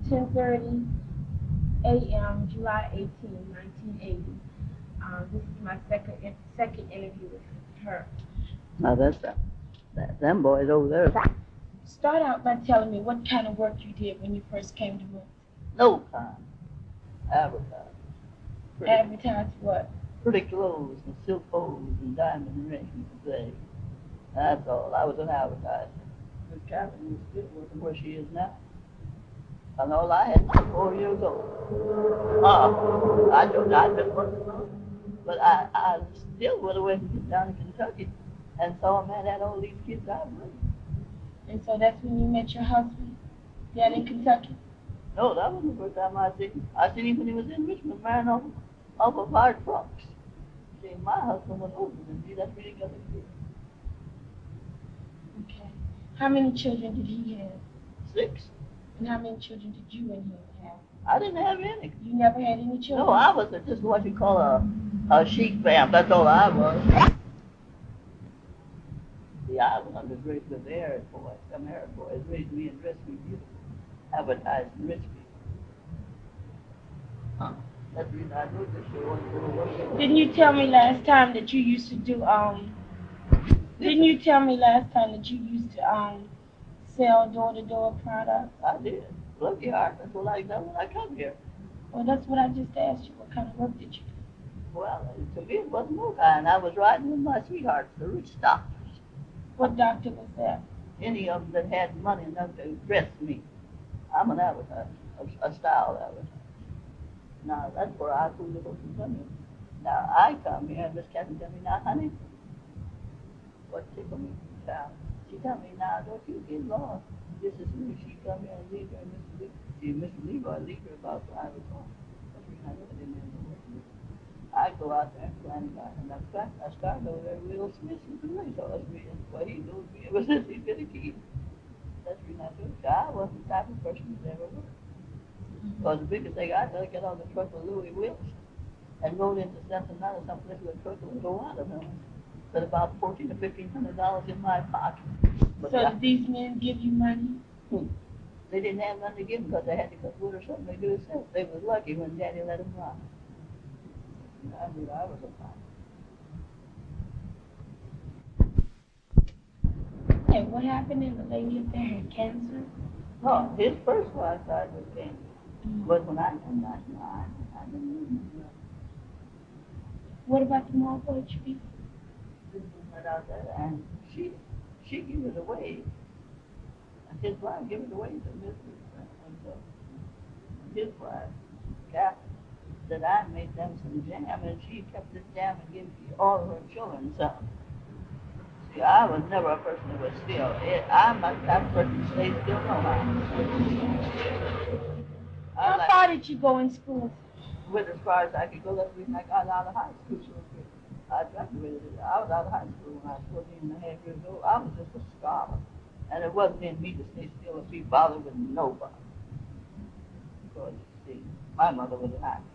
10:30 a.m., July 18, 1980. This is my second interview with her. Now them boys over there. Start out by telling me what kind of work you did when you first came to Muncie. No kind. Advertise. Advertise what? Pretty clothes and silk hose and diamond rings and things. That's all. I was an advertiser. Miss Catherine was still working where she is now. And all I had was 4 years old. I'd been working, but I still would have went and get down to Kentucky and saw a man had all these kids I'd raised. And so that's when you met your husband down in Kentucky? No, that wasn't the first time I seen him. I seen him when he was in Richmond marrying off of hard trucks. See, my husband was older than me. That's really got a kid. Okay. How many children did he have? 6. And how many children did you and him have? I didn't have any. You never had any children? No, I was just what you call a sheep fam. That's all I was. See, I was raised with the Arab boys. Some Arab boys raised me and dressed me beautiful. Advertising rich people. That's the reason I do this show. Didn't you tell me last time that you used to do, sell door-to-door products? I did. Lucky heart. That's what I done when I come here. Well, that's what I just asked you. What kind of work did you do? Well, to me it wasn't no kind. I was riding with my sweethearts, the rich doctors. What doctor was that? Any of them that had money enough to dress me. I'm an advertiser, a style advertiser. Now, that's where I fool the folks from here. Now, I come here, and Miss Catherine tell me, now, honey, what tickled me, child? She tell me, now, don't you get lost. Just as soon as she come here and leave her, Mr. Leroy leave her about 5 o'clock. That's the reason I never did any work. I go out there and plan it out, and I started over there with Will Smith and the racehorse reading. Well, he knows me ever since he's been a kid. That's the reason I told you. I wasn't the type of person that ever worked. Because the biggest thing I did, I got on the truck with Louis Wilson and rode into Cincinnati, someplace with a truck with a lot of them. But about $1,400 to $1,500 in my pocket. But so did these men give you money? They didn't have nothing to give them because they had to cut wood or something. They do it themselves. They was lucky when Daddy let them ride. I knew I was a fine. Hey, what happened in the lady up there had cancer? No, his first wife died with cancer. But when I came back, no, I didn't know. What about the mortgage people? This went out there, and she gave it away. And his wife gave it away to Mr. And so his wife, Catherine, said I made them some jam, and she kept this jam and gave all of her children some. See, I was never a person who was still. I'm not the type of person who stays still no how. How far did you go in school? Went as far as I could go. That's the reason I got out of high school. I graduated. I was out of high school when I was 14 and a half years old. I was just a scholar. And it wasn't in me to stay still and be bothered with nobody. Because, see, my mother was an actress.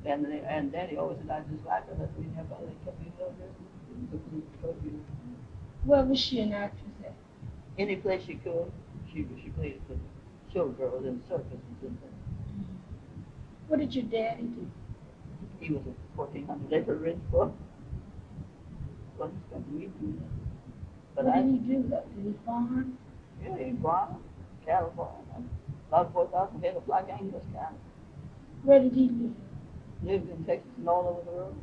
And Daddy always said I just like her. That's the reason everybody kept me up there. Where was she an actress at? Any place she could. She played for showgirls and circuses and things. What did your daddy do? He was a 1,400-acre rich boy. Wasn't expecting me to do that. But what did he do? Did he farm? Yeah, he farmed. California. About 4,000 head of Black Angus cattle. Where did he live? Lived in Texas and all over the world.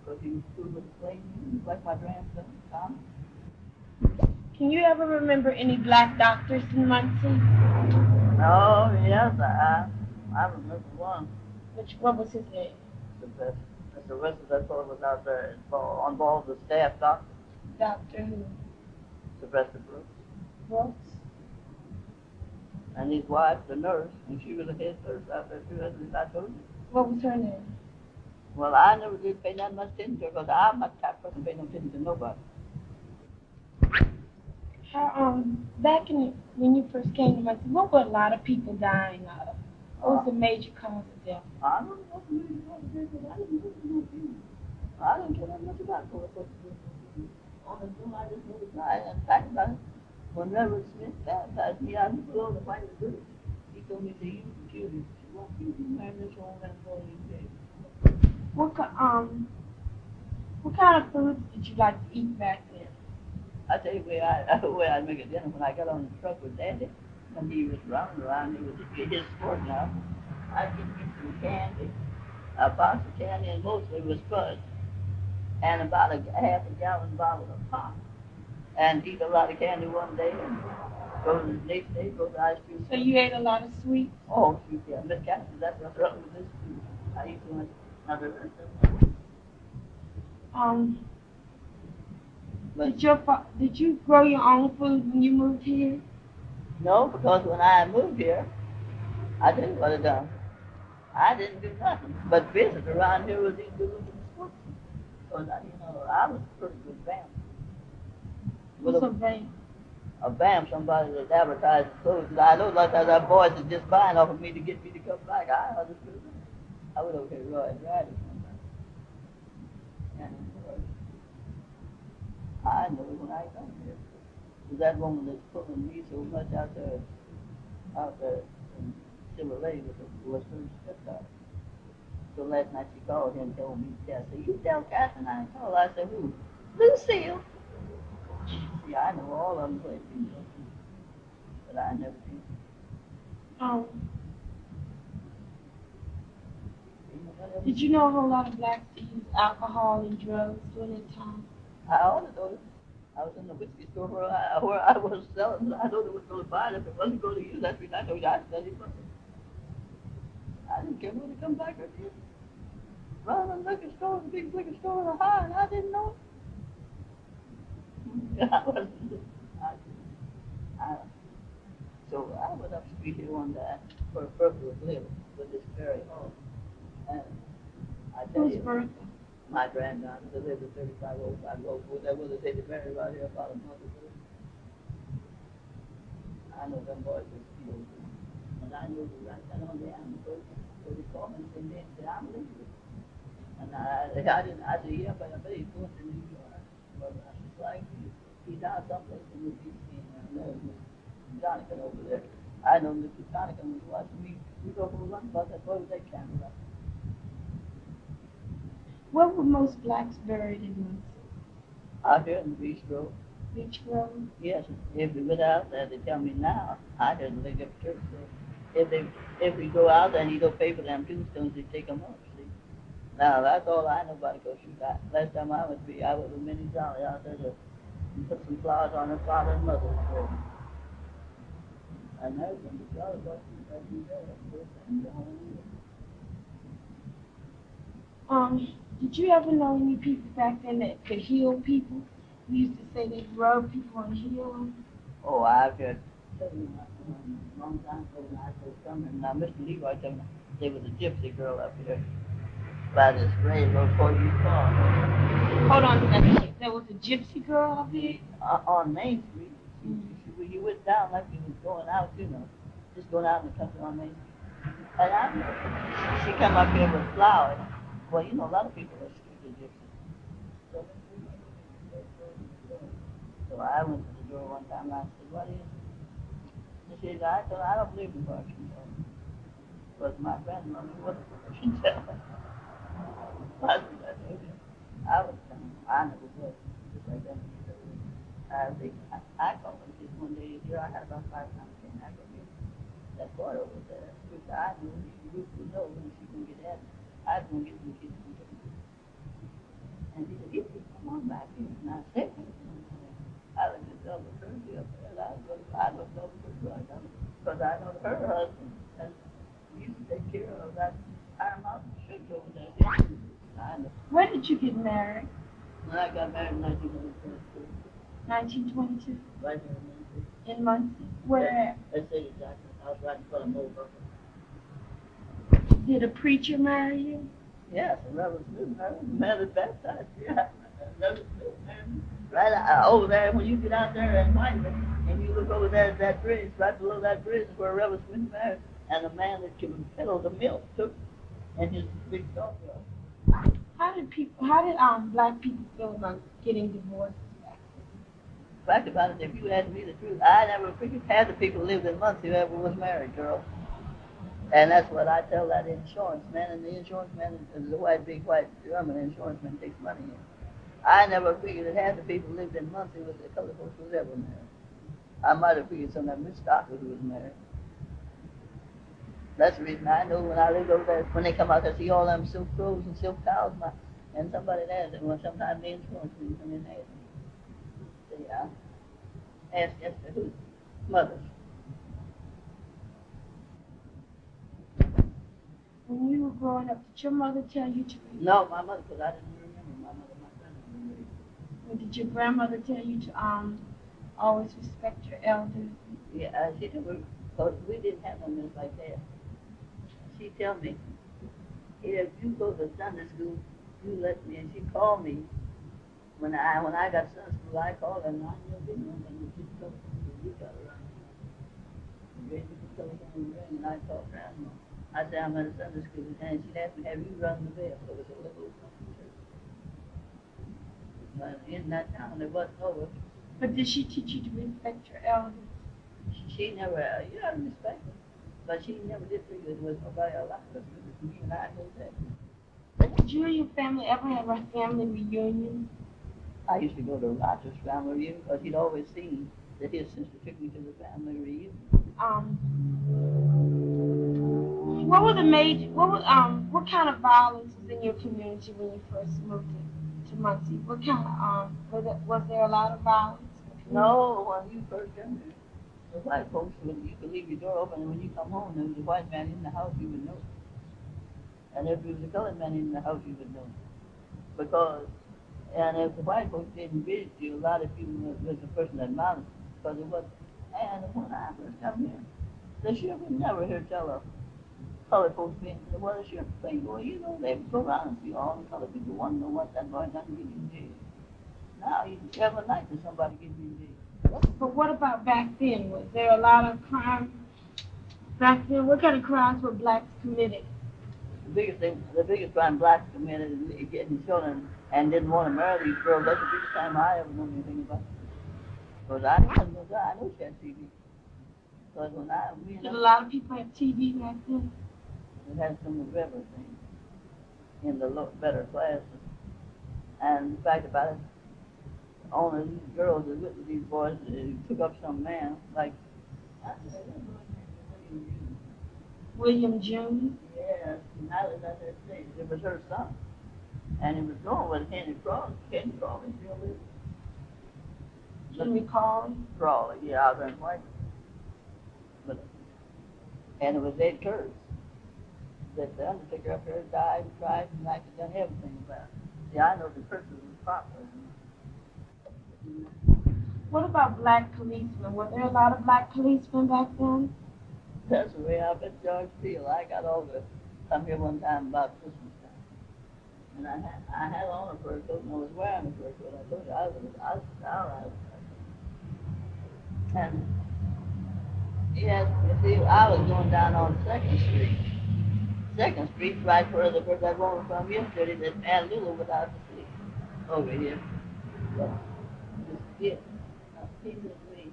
Because he was good with the plain. He was like my grandson, Tom. Can you ever remember any black doctors in Muncie? Oh, yes, I remember one. What was his name? The rest of that fellow was out there on board the staff doctor. Doctor who? Sylvester Brooks. Brooks? And his wife, the nurse, and she was a head nurse out there too, as I told you. What was her name? Well, I never did pay that much attention to her because I'm not the type of person to pay no attention to nobody. How, back when you first came to Muncie, what were a lot of people dying of? What was the major cause of death? I don't know what the major cause of death was. I didn't know anything. I didn't care that much about it. Only thing I just knew was in fact about it, when Reverend Smith baptized me out in below the white bridge, he told me, "See, you kill you. She won't you marry this woman and go to bed." What kind of foods did you like to eat back then? I tell you where I'd make a dinner when I got on the truck with Daddy. When he was running around, he was his sport now. I'd get me some candy, a box of candy, and mostly was fudge, and about a half a gallon bottle of pop, and eat a lot of candy one day, and go to the next day, go to ice cream. So you ate a lot of sweets? Oh, sweet, yeah. Miss Catherine, that's what's wrong with this food. I eat too much. Another Did you grow your own food when you moved here? No, because when I moved here, I tell you what I done. I didn't do nothing but visit around here with these little sports. Because, I was a pretty good band. What's a band? A band, somebody that advertised clothes. I know like that boys that just buying off of me to get me to come back. I understood that. I would okay, right, right. And I know when I come here. That woman that's pulling me so much out there in Silver Lake was her stepdaughter. So last night she called him and told me, I said, "You tell Catherine I called." I said, "Who?" "Lucille." See, I know all of them play people, but I never seen them. Did you know a whole lot of blacks that used alcohol and drugs during that time? I always noticed. I was in the whiskey store where I was selling. I know they was going to buy it. If it wasn't going to use that, I know I studied for it. I didn't care whether to come back or did. Running in the liquor store, the big liquor store in Ohio, and I didn't know it. So I went up street here one day for a birthday of living with this very home. And I tell you, my granddaughter, they lived at 3505 that was they did marry right here about a month ago. I know them boys were still good. And I knew the right that on the boat, so they called me and they said, "I'm leaving." And I said, "Yeah, but I bet he's going to New York." Well, I said, "Like, he's out someplace in the D.C. and I know Jonathan over there." I know Mr. Jonathan was watching me. We go for a run about that boy with that camera. Where were most blacks buried in Muncie? Out here in the Beach Road. Beach Road? Yes. If we went out there, they tell me now, I heard they get church there. If we go out there and you don't pay for them tombstones, they take them up, see. Now, that's all I know about it, because last time I was with Minnie Jolly out there to put some flowers on her father and mother's grave. And there's some Jolly boys that do that. Did you ever know any people back then that could heal people? We used to say they'd rub people and heal them. Oh, I've heard a long time ago when I first come here. Now, Mr. Leroy told me there was a gypsy girl up here by this railroad before you saw. Hold on a second. There was a gypsy girl up here? On Main Street. When you went down like you was going out, just going out in the country on Main Street. And she come up here with flowers. Well, a lot of people are stupid gypsies. So I went to the door one time and I said, "What is it?" She said, "I don't believe in fortune telling." But my grandmother was a fortune teller. I was telling her, I never was. Just like that. I called him just one day here. I had about 5 pounds of cane. I go, "That boy over there, which I knew he would know when she can get at me. I was going to get some kids from him." And he said, "You come on back here." And I said, I looked at Delta Thursday up there, and I looked over to her because I know her husband and used to take care of that Iron Mountain Street over there. When did you get married? When I got married in 1922. 1922? Right here in Muncie. In Muncie? Where at? At City Jackson. I was right in front of Mo Buffalo. Did a preacher marry you? Yes, a Reverend Smith married me. Man is baptized. Yeah, Reverend Smith married me. Right over there, when you get out there in Whiteman, and you look over there at that bridge, right below that bridge is where Reverend Smith married, and the man that could peddle the milk took, and his big dog. How did black people feel about getting divorced back then? Fact about it, if you ask me the truth, I never figured half the people lived in Muncie who ever was married, girl. And that's what I tell that insurance man, and the insurance man is the big white German insurance man takes money in. I never figured that half the people who lived in Muncie was the colored folks was ever married. I might have figured some of them rich doctors who was married. That's the reason I know when I lived over there, when they come out to see all them silk clothes and silk towels, and somebody there that well, sometimes the insurance man come in and ask me. Say, ask Esther who? Mothers. When you were growing up, did your mother tell you to read? No, my mother, because I didn't remember my mother. My grandmother didn't. Or did your grandmother tell you to always respect your elders? Yeah, she did. Because we didn't have no minutes like that. She tell me, if you go to Sunday school, you let me. And she called me when I got Sunday school. I called her, and I never did nothing. She told me, "You got to run." Raised the telephone ring, and I called grandma. I said, I'm at a Sunday school, and she asked me, have you rung the bell? So it was a little church. But in that town, there wasn't over. But did she teach you to respect your elders? She never, you have to respect her. But she never did figure there was nobody alive. Me and I know that. Did you and your family ever have a family reunion? I used to go to Roger's family reunion because he'd always seen that his sister took me to the family reunion. What kind of violence was in your community when you first moved to Muncie? What kind of was there a lot of violence? No, when you first came here, the white folks you could leave your door open, and when you come home, there was a white man in the house, you would know. And if there was a colored man in the house, you would know. And if the white folks didn't visit you, a lot of people was the person that mattered, because it was. And when I first come here, the sheriff would never hear tell of colored folks being, well, the sheriff thing, well, you know, they would go around and see all the colored people want to know what that boy done to get in jail. Now, every night that somebody gets in jail. But what about back then? Was there a lot of crime back then? What kind of crimes were blacks committing? The biggest crime blacks committed is getting children and didn't want to marry these girls. That's the biggest time I ever knew anything about it. Because I know she had TV. Because did a lot of people have TV back then? It had some of everything in the better classes. And the fact about it, only these girls that with these boys took up some man, like, William Jr.? Yes, Natalie got that stage. It was her son. And it was going with Henry Crawley. Henry Crawley still lives. Henry Crawley? Crawley, yeah, out there in White. And it was Ed Kurtz that the undertaker up there died and tried and like done everything about it. See, I know the Kurtz was popular. What about black policemen? Were there a lot of black policemen back then? That's the way I bet George Steele. I got all the come here one time about Christmas time. And I had on a fur coat and I was wearing a fur coat. I told you I was all right. And yes, you see, I was going down on 2nd Street. 2nd Street, right where that woman from yesterday that Aunt Lulu without the sleep. Over here. So, just he said to me, he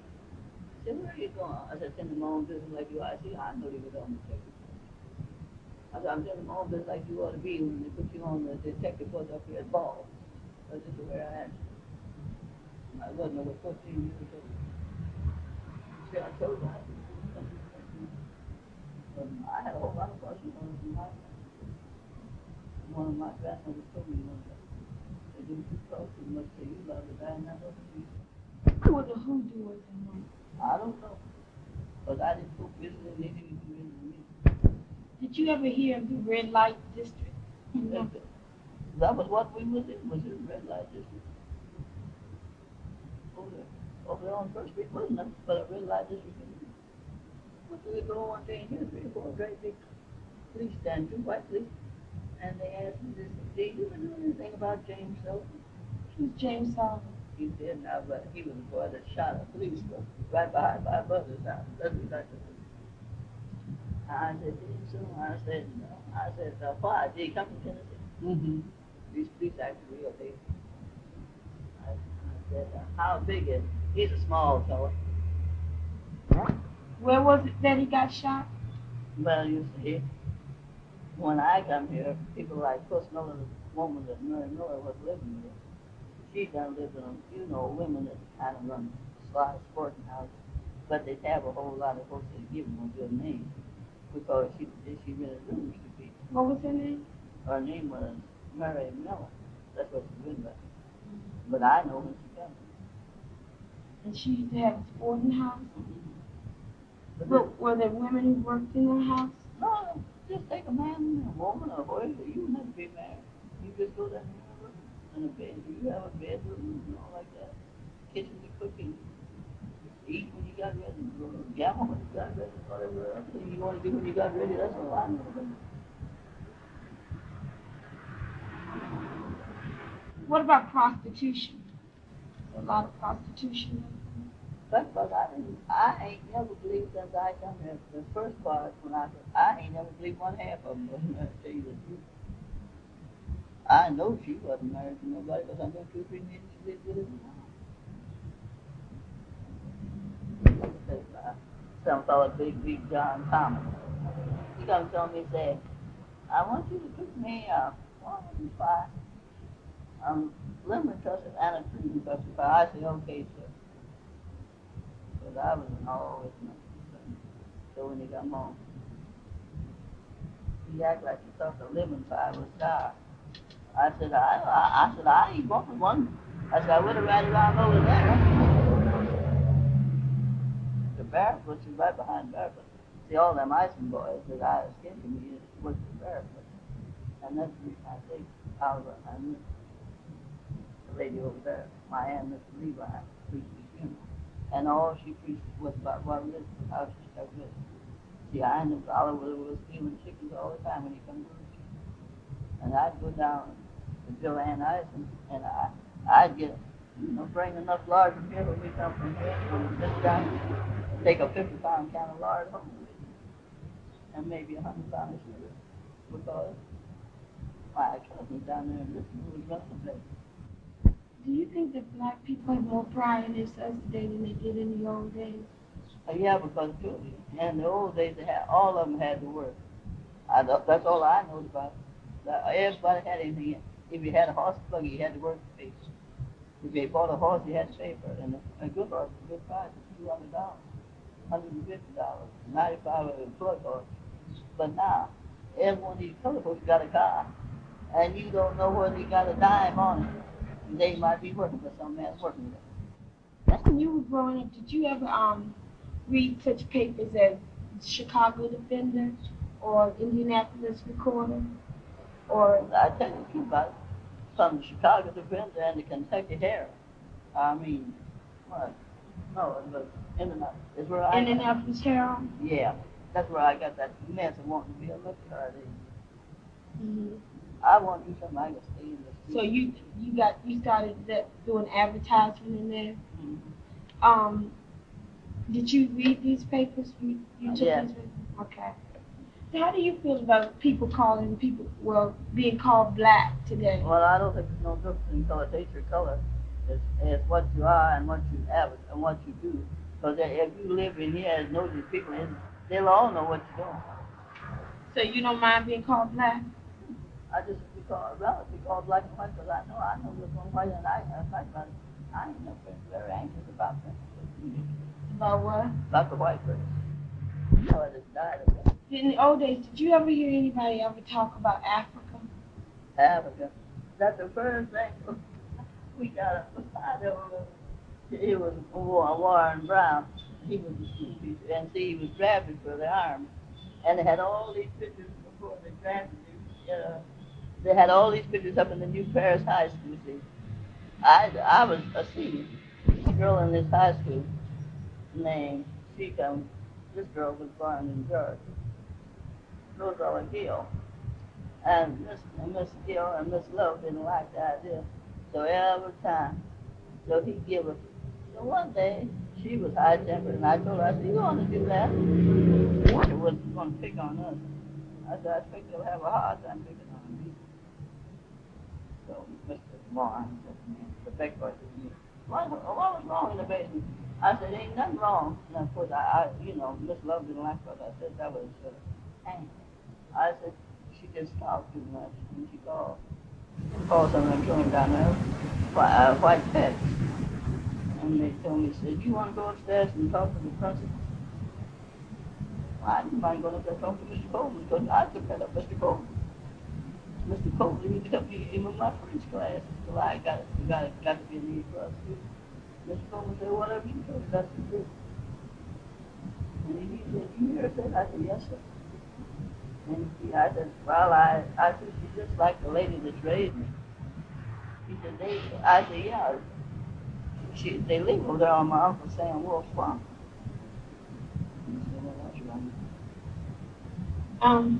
said, where are you going? I said, send them on business like you are. I said, I know they were on the detective force. I said, I'm sending them on business like you ought to be when they put you on the detective force up here at Ball. That's just the way I answered. I wasn't over 14 years old. See, I told you. I had a whole lot of questions on it from my family. One of my grandmothers told me one day, they didn't talk too much, say you love it, I never see you. Who were the hoodooers in there? I don't know. Because I didn't go visiting, they didn't even visit me. Did you ever hear of the red light district? That was what we was in the red light district. Over there on First Street wasn't nothing but a red light district. What did we go one day in here, 3 or 4 great big police stand, 2 white police, and they asked me this, did you ever know anything about James Sullivan? Who's James Sullivan? He did now, but he was the boy that shot a policeman right behind my mother's house. That's exactly what I said, James Sullivan? I said, no. I said, why? Did he come from Tennessee? Mm-hmm. These police actually real big. I said, how big is he? He's a small fellow. Where was it that he got shot? Well, you see, when I come here, people like Puss Miller, the woman that Mary Miller was living with, she done lived in, you know, women that kind of run sly sporting houses, but they have a whole lot of folks that give them a good name because she really knew to people. What was her name? Her name was Mary Miller. That's what she went by. But I know when she comes. And she used to have a sporting house? But But were there women who worked in her house? no, just take a man, a woman, or whatever. You don't have to be married. You just go down there and a bed. You have a bedroom and all like that. Kitchen to cooking. Eat when you got ready. Gamble when you got ready. Whatever else you want to do when you got ready. That's all I know. What about prostitution? A lot of prostitution. That's because I ain't never believed since I come here. The first part when I ain't never believed one half of them. Wasn't I tell you the truth? I know she wasn't married to nobody because I know 2 or 3 men she lived with in the house. Some fella, big John Thomas. He come to me and said, I want you to cook me 1 pie, lemon custard and a cream custard pie. I said, okay, sir. Because I was always nothing. So when he come home, he acted like he thought the lemon pie was sour. I said, I ain't wanting one. I said, I would have ran around over there. The barefoot is right behind barefoot. See, all them icing boys that I was getting to me was the barefoot. And that's the reason I say Oliver and the lady over there, my aunt, Mr. Levi, preached the funeral. And all she preached was about what religion, how she stuck with it. See, I knew Oliver was stealing chickens all the time when he come to church. And I'd go down to Bill Ann Ison, and I'd get, bring enough lard from here when we come from here, when we sit down, take a 50-pound can of lard home with me, and maybe 100 pounds of sugar, because my cousin down there in this was running the place. Do you think that black people have more pride in themselves today than they did in the old days? Yeah, because in the old days, all of them had to work. That's all I know about it. Everybody had anything. If you had a horse and buggy, you had to work to pay. If you bought a horse, you had to pay for it. And a good horse, a good price, $200, $150, $95 of a plug horse. But now, every one of these color folks got a car, and you don't know whether he got a dime on it. They might be working for some man working with it. When you were growing up, did you ever read such papers as Chicago Defender or Indianapolis Recorder? Or I tell you the truth about it. From the Chicago Defender and the Kentucky Herald. I mean, what? No, it was Indianapolis. It's where I Indianapolis Herald? Yeah, that's where I got that mess of wanting to be a lecturer. Mm-hmm. I want to do something I can stay in the So you started doing advertisement in there. Mm-hmm. Did you read these papers? You took Yeah. these papers? Okay. So how do you feel about being called black today? Well, I don't think there's no difference in color, taste, or color. It's what you are and what you have and what you do. Because if you live in here and know these people, they'll all know what you're doing. So you don't mind being called black? I just be called black and white because I know this one white and I fight about it. I ain't never been very anxious about that. About what? About the white person. I just died of that. In the old days, did you ever hear anybody ever talk about Africa? Africa. That's the first thing we got a fight over. It was Warren Brown. He was a school teacher. And see, he was drafted for the Army. And they had all these pictures before they drafted him. They had all these pictures up in the New Paris High School. See, I was a senior. A girl in this high school named, this girl was born in Georgia. Rosella Gill. And Miss Gill and Miss Love didn't like the idea. So every time, he'd give her. So one day, she was high-tempered, and I told her, I said, you want to do that? She wasn't going to pick on us. I said, I think they'll have a hard time picking on me. So Mr. Vaughn said to me, the big boy said to me, what was wrong in the basement? I said, ain't nothing wrong. And of course, Miss Love didn't like what I said. That was And I said, she just talked too much. And she called some of them children down there, white pets. And they told me, said, you want to go upstairs and talk to the principal? I didn't mind going up there and talking to Mr. Coleman because I took that up Mr. Coleman. Mr. Coleman used to help me in my French class until I got to be an E plus. Mr. Coleman said, whatever you do, that's the truth. And he said, you hear that? I said, yes, sir. And I said, well, I said, she's just like the lady that's raised me. He said, I said, yeah. They live over there on my Uncle Sam Wolf's farm. He said, well, that's right.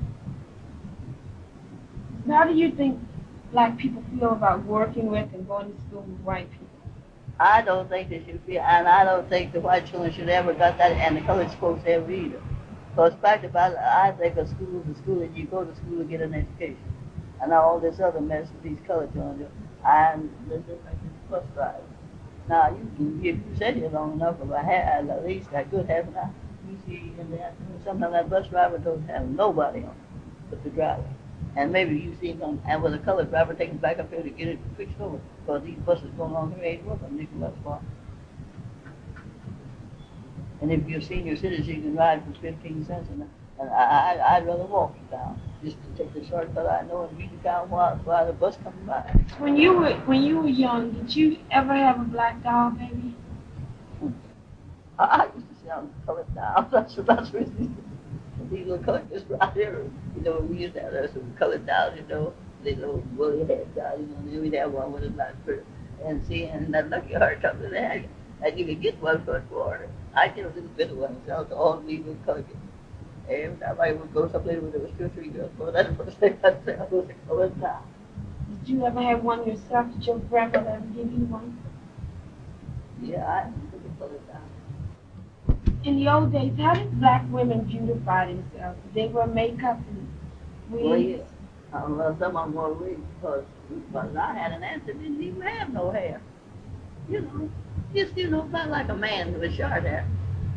How do you think black people feel about working with and going to school with white people? I don't think they should be, and I don't think the white children should ever got that, and the colored folks ever either. Because fact about it, I think a school is a school, and you go to school to get an education. And all this other mess that these colored children do, and they're just like this bus driver. Now, if you sit here long enough, if I had at least a good half an hour, you see in the afternoon, sometimes that bus driver don't have nobody on but the driver. And maybe you see them, and with a colored driver taking back up here to get it fixed over, because these buses going along here ain't working, they can let far. And if you're a senior citizen, you can ride for 15 cents, and I'd rather walk to town, just to take the shortcut I know and read the town while the bus comes by. When you were young, did you ever have a black doll, baby? I used to sell colored dolls. That's really these little colored just right here. You know, we used to have some colored dolls, you know, these little woolly head dolls, you know, and then we'd have one with a black fur. And see, and that lucky heart up to that, and you could get one for $1. I get a little bit of one, so all these little colored. Every time I would go someplace where there was 2 or 3 girls, well, that's the first thing I'd say, I was a colored doll. Did you ever have one yourself? Did your grandmother ever give you one? Yeah, I was a colored doll. In the old days, how did black women beautify themselves? Did they wear makeup and wigs? Well, yeah. Well, some of them wore wigs because I had an aunt that didn't even have no hair. You know, just, you know, about like a man with short hair.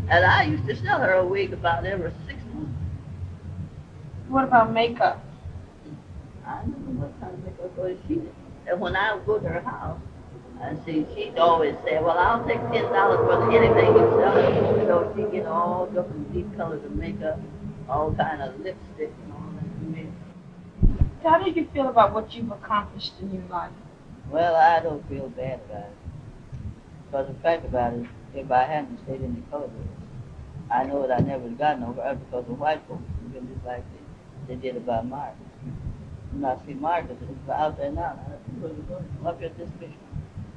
And I used to sell her a wig about every 6 months. What about makeup? I don't know what kind of makeup was she did. And when I would go to her house, and see, she'd always say, well, I'll take $10 for anything you sell. So she'd get all different deep colors of makeup, all kind of lipstick and all that. How do you feel about what you've accomplished in your life? Well, I don't feel bad about it. Because the fact about it, if I hadn't stayed in the colored race, I know that I never would have gotten over it because the white folks would have been just like they did about Marcus. And I see Marcus is out there now. I'm up here at this mission.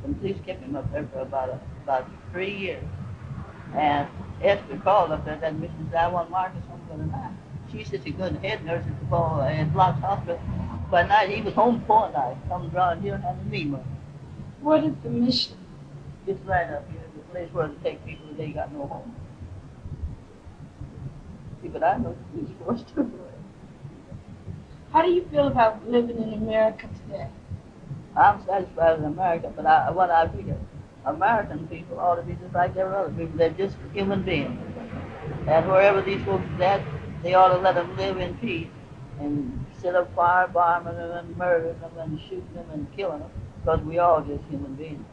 The police kept him up there for about 3 years. And Esther called up there at that mission and said, I want Marcus home for the night. She said she couldn't head nurse at the Block's hospital. By night, he was home for a night. Come around here and have a meal. What is the mission? It's right up here, the place where they take people that ain't got no home. See, but I know the police force too. How do you feel about living in America today? I'm satisfied with America, but what I figure, American people ought to be just like every other people. They're just human beings. And wherever these folks are at, they ought to let them live in peace and set up firebombing them and murdering them and shooting them and killing them, because we all just human beings.